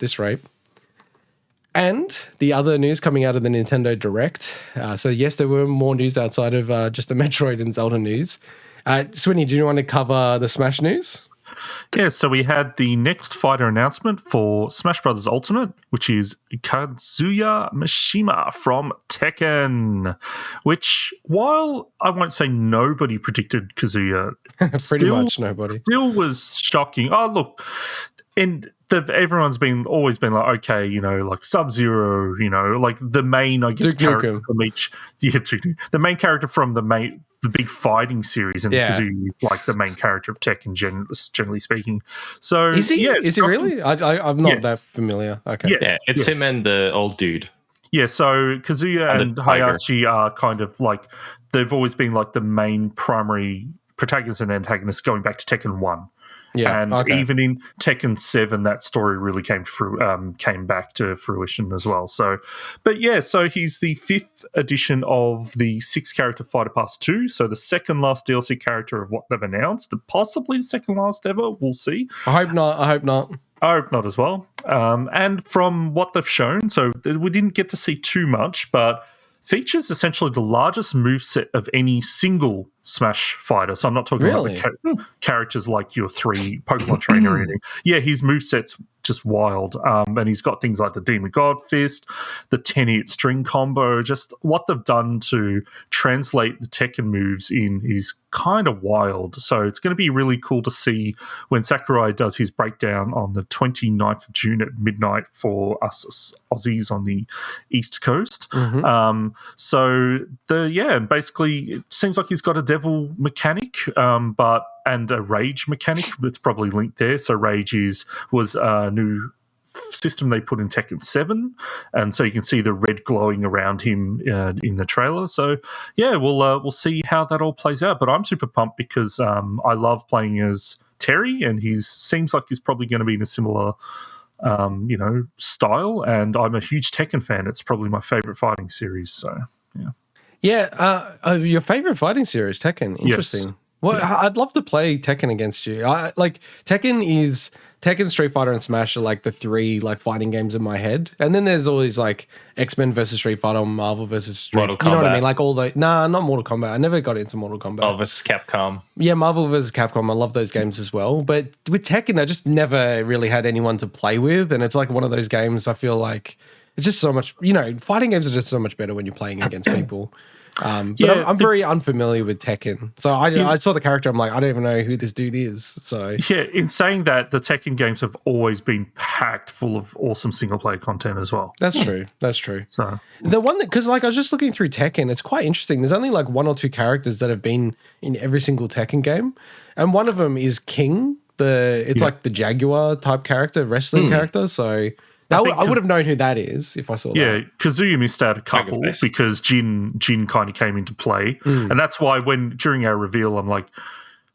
this rate. And the other news coming out of the Nintendo Direct. So yes, there were more news outside of just the Metroid and Zelda news. Swinny, do you want to cover the Smash news? Yeah, so we had the next fighter announcement for Smash Bros. Ultimate, which is Kazuya Mishima from Tekken, which, while I won't say nobody predicted Kazuya, pretty much nobody. Still was shocking. Oh, look, and everyone's always been like, okay, like Sub-Zero, like the main, I guess, character from each. Yeah, the main character from the big fighting series, and Kazuya is like the main character of Tekken, generally speaking. So is he? Yeah, is he really? I'm not that familiar. Okay, yeah, it's him and the old dude. Yeah, so Kazuya and Hayachi are kind of like, they've always been like the main primary protagonists and antagonists going back to Tekken 1. Yeah, and even in Tekken 7, that story really came back to fruition as well. So, but yeah, so he's the 5th edition of the 6-character Fighter Pass 2. So the second last DLC character of what they've announced, possibly the second last ever. We'll see. I hope not. I hope not as well. And from what they've shown, so we didn't get to see too much, but features essentially the largest moveset of any single Smash fighter. So I'm not talking about the characters like your 3 Pokemon trainer or anything. Yeah, his moveset's just wild. And he's got things like the Demon God Fist, the 10-hit string combo. Just what they've done to translate the Tekken moves in is kind of wild. So it's going to be really cool to see when Sakurai does his breakdown on the 29th of June at midnight for us Aussies on the East Coast. Basically it seems like he's got a devil mechanic, and a rage mechanic that's probably linked there. So rage was a new system they put in Tekken 7, and so you can see the red glowing around him in the trailer. So yeah, we'll see how that all plays out. But I'm super pumped because I love playing as Terry, and he seems like he's probably going to be in a similar style. And I'm a huge Tekken fan. It's probably my favorite fighting series. So yeah. Yeah, your favorite fighting series, Tekken. Interesting. Yes. Well, I'd love to play Tekken against you. Tekken, Street Fighter, and Smash are like the 3 like fighting games in my head. And then there's always like X-Men versus Street Fighter, Marvel versus Mortal Kombat. You know what I mean? Like all the not Mortal Kombat. I never got into Mortal Kombat. Marvel versus Capcom. Yeah, Marvel versus Capcom. I love those games as well. But with Tekken, I just never really had anyone to play with, and it's like one of those games. I feel like it's just so much. Fighting games are just so much better when you're playing against people. I'm very unfamiliar with Tekken. So I saw the character, I'm like, I don't even know who this dude is. So yeah, in saying that, the Tekken games have always been packed full of awesome single-player content as well. That's true. That's true. So the one because I was just looking through Tekken, it's quite interesting. There's only like 1 or 2 characters that have been in every single Tekken game, and one of them is King. It's like the Jaguar type character, wrestling character. So I would have known who that is if I saw that. Yeah, Kazuya missed out a couple because Jin kind of came into play. And that's why during our reveal, I'm like,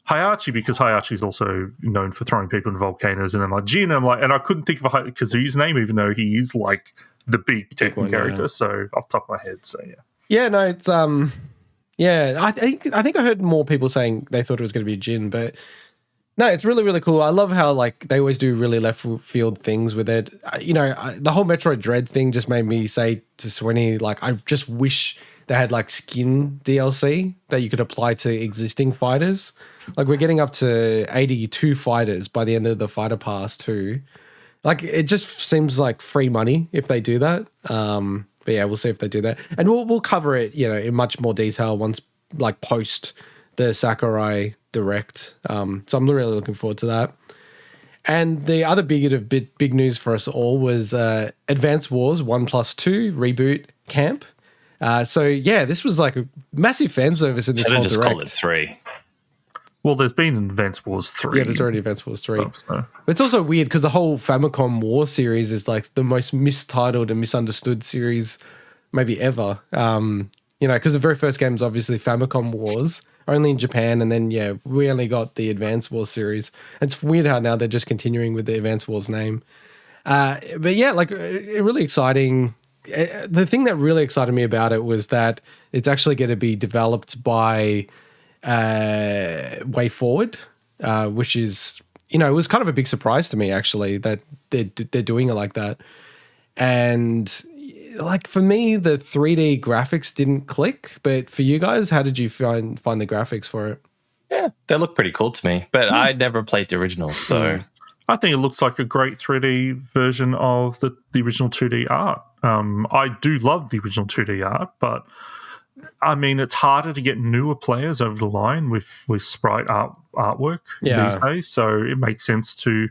Hayachi, because Hayachi's also known for throwing people into volcanoes. And then like Jin, I'm like, and I couldn't think of Kazuya's name, even though he is like the big Tekken character. Yeah. So off the top of my head, so yeah. Yeah, no, it's, I think I heard more people saying they thought it was going to be Jin, but no, it's really, really cool. I love how like they always do really left field things with it. The whole Metroid Dread thing just made me say to Swinny, like, I just wish they had like skin DLC that you could apply to existing fighters. Like we're getting up to 82 fighters by the end of the Fighter Pass 2. Like it just seems like free money if they do that. But yeah, we'll see if they do that, and we'll cover it, in much more detail once like post the Sakurai Direct. So I'm really looking forward to that. And the other big news for us all was Advance Wars 1+2 reboot camp. So yeah, this was like a massive fan service in this whole just Direct. Call it 3. Well, there's been an Advance Wars 3. Yeah, there's already Advance Wars 3. It's also weird because the whole Famicom War series is like the most mistitled and misunderstood series maybe ever. Because the very first game is obviously Famicom Wars, only in Japan, and then we only got the Advance Wars series. It's weird how now they're just continuing with the Advance Wars name. But yeah, like really exciting. The thing that really excited me about it was that it's actually going to be developed by WayForward, which is you know, it was kind of a big surprise to me actually that they're doing it like that. And like for me, the 3D graphics didn't click, but for you guys, how did you find the graphics for it? Yeah, they look pretty cool to me, but I never played the original, so I think it looks like a great 3D version of the original 2D art. I do love the original 2D art, but I mean, it's harder to get newer players over the line with sprite artwork these days, so it makes sense to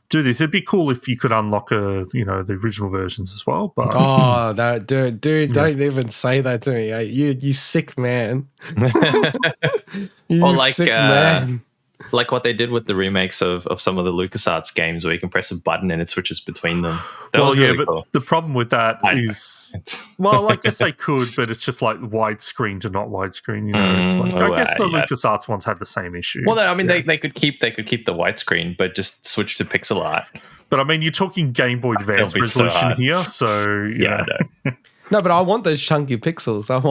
do this. It'd be cool if you could unlock the original versions as well. But dude, don't even say that to me. You sick man. Or like sick man. Like what they did with the remakes of some of the LucasArts games, where you can press a button and it switches between them. That was really cool. The problem with that is, well, I guess they could, but it's just like widescreen to not widescreen. You know, it's like, I guess the LucasArts ones had the same issue. Well, I mean, they could keep the widescreen, but just switch to pixel art. But I mean, you're talking Game Boy Advance resolution here, so yeah. No, but I want those chunky pixels. Give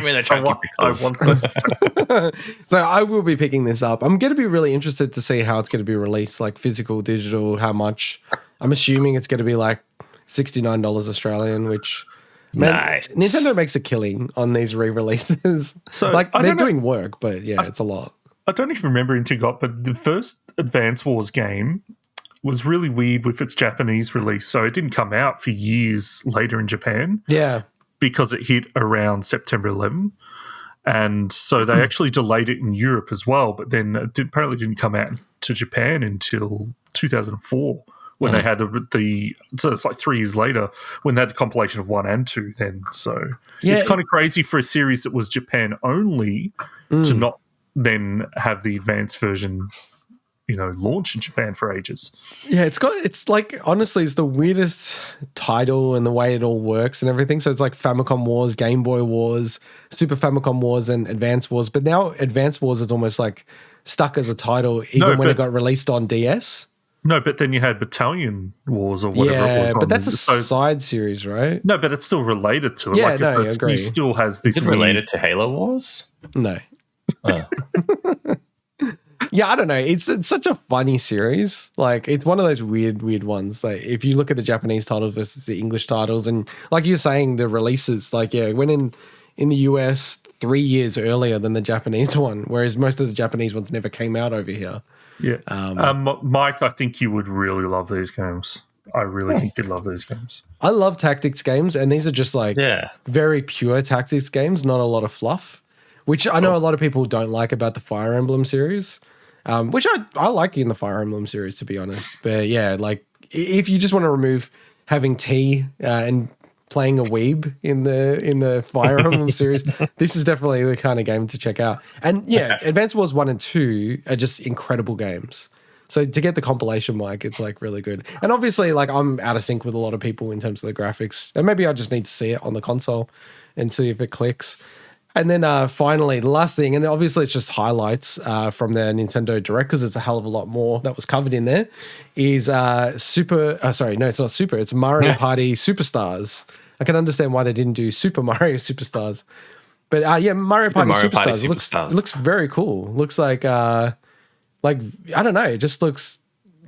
me the chunky pixels. I want those. So I will be picking this up. I'm going to be really interested to see how it's going to be released, like physical, digital, how much. I'm assuming it's going to be like $69 Australian, which nice. Nintendo makes a killing on these re-releases. So like they're doing work, but yeah, it's a lot. I don't even remember Intergot, but the first Advance Wars game was really weird with its Japanese release. So it didn't come out for years later in Japan. Yeah. Because it hit around September 11. And so they actually delayed it in Europe as well. But then it apparently didn't come out to Japan until 2004 when they had so it's like 3 years later when they had the compilation of 1 and 2 then. So it's kind of crazy for a series that was Japan only to not then have the advanced version launch in Japan for ages. Yeah, it's like, honestly, it's the weirdest title and the way it all works and everything. So it's like Famicom Wars, Game Boy Wars, Super Famicom Wars, and Advance Wars. But now Advance Wars is almost like stuck as a title when it got released on DS. No, but then you had Battalion Wars or whatever it was. Yeah, but that's a side series, right? No, but it's still related to it. Yeah, I agree. He still has this. Is it related to Halo Wars? No. Yeah, I don't know. It's such a funny series. Like, it's one of those weird ones. Like, if you look at the Japanese titles versus the English titles, and like you're saying, the releases, like, it went in the US 3 years earlier than the Japanese one, whereas most of the Japanese ones never came out over here. Yeah. Mike, I think you would really love these games. I really think you'd love these games. I love tactics games, and these are just like very pure tactics games, not a lot of fluff, which I know a lot of people don't like about the Fire Emblem series. Which I like in the Fire Emblem series, to be honest. But yeah, like if you just want to remove having tea and playing a weeb in the Fire Emblem series, this is definitely the kind of game to check out. And yeah, Advance Wars 1 and 2 are just incredible games. So to get the compilation, Mike, it's like really good. And obviously, like I'm out of sync with a lot of people in terms of the graphics, and maybe I just need to see it on the console and see if it clicks. And then finally, the last thing, and obviously it's just highlights from the Nintendo Direct because it's a hell of a lot more that was covered in there, is it's not Super, it's Mario Party Superstars. I can understand why they didn't do Super Mario Superstars. But Mario Party Superstars. It looks very cool. Looks like I don't know, it just looks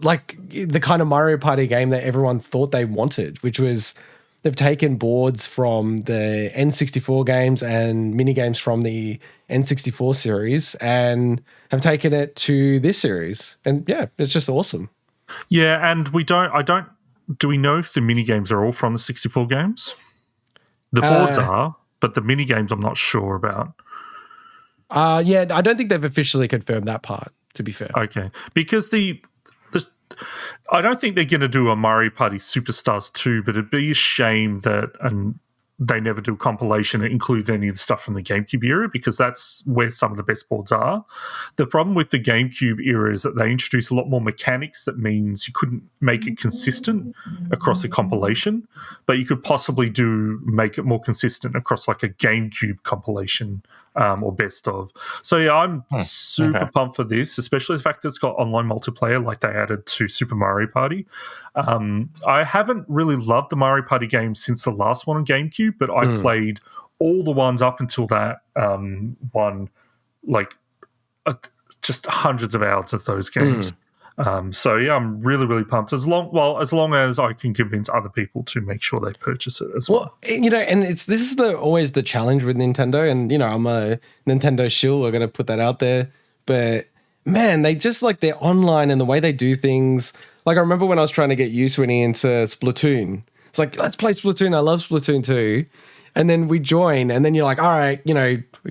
like the kind of Mario Party game that everyone thought they wanted, which was they've taken boards from the N64 games and mini games from the N64 series and have taken it to this series. And yeah, it's just awesome. Yeah, and do we know if the mini games are all from the 64 games? The boards are, but the mini games I'm not sure about. Yeah, I don't think they've officially confirmed that part, to be fair. Okay, because I don't think they're going to do a Mario Party Superstars 2, but it'd be a shame that they never do a compilation that includes any of the stuff from the GameCube era, because that's where some of the best boards are. The problem with the GameCube era is that they introduced a lot more mechanics that means you couldn't make it consistent across a compilation, but you could possibly make it more consistent across like a GameCube compilation or best of. So yeah, I'm super pumped for this, especially the fact that it's got online multiplayer like they added to Super Mario Party. I haven't really loved the Mario Party games since the last one on GameCube, but I played all the ones up until that one, like just hundreds of hours of those games. So yeah, I'm really, really pumped. As long as I can convince other people to make sure they purchase it as well. And this is always the challenge with Nintendo, and I'm a Nintendo shill. We're gonna put that out there, but man, they just like their online and the way they do things. Like I remember when I was trying to get you, Swinny, into Splatoon. It's like, let's play Splatoon. I love Splatoon 2. And then we join, and then you're like, all right,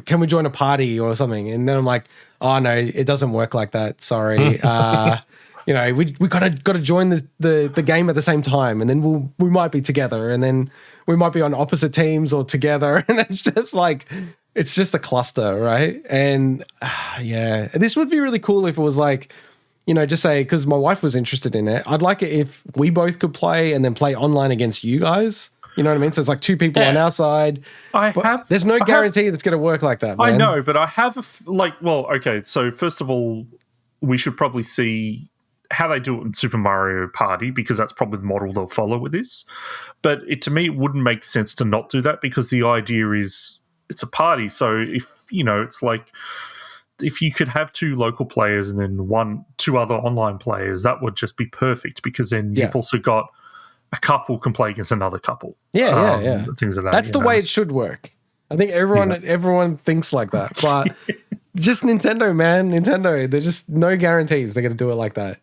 can we join a party or something? And then I'm like, oh no, it doesn't work like that. Sorry. We gotta join the game at the same time, and then we might be together, and then we might be on opposite teams or together, and it's just a cluster, right? And yeah, this would be really cool if it was like, just say, because my wife was interested in it. I'd like it if we both could play and then play online against you guys. You know what I mean? So it's like two people on our side. There's no guarantee that's going to work like that, man. I know, but I have okay. So first of all, we should probably see how they do it in Super Mario Party, because that's probably the model they'll follow with this. But to me, it wouldn't make sense to not do that, because the idea is it's a party. So if, it's like if you could have two local players and then two other online players, that would just be perfect, because then you've also got a couple can play against another couple. Yeah. Things like that. That's the way it should work. I think everyone thinks like that, but just Nintendo, man. Nintendo, there's just no guarantees they're going to do it like that.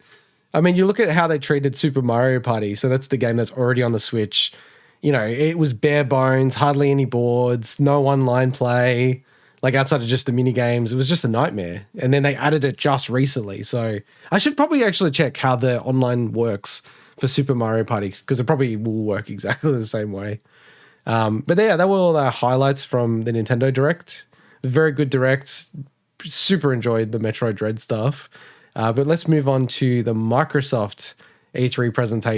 I mean, you look at how they treated Super Mario Party. So that's the game that's already on the Switch. It was bare bones, hardly any boards, no online play, like outside of just the mini games. It was just a nightmare. And then they added it just recently. So I should probably actually check how the online works for Super Mario Party, because it probably will work exactly the same way. But yeah, that were all the highlights from the Nintendo Direct. Very good Direct. Super enjoyed the Metroid Dread stuff. But let's move on to the Microsoft E3 presentation.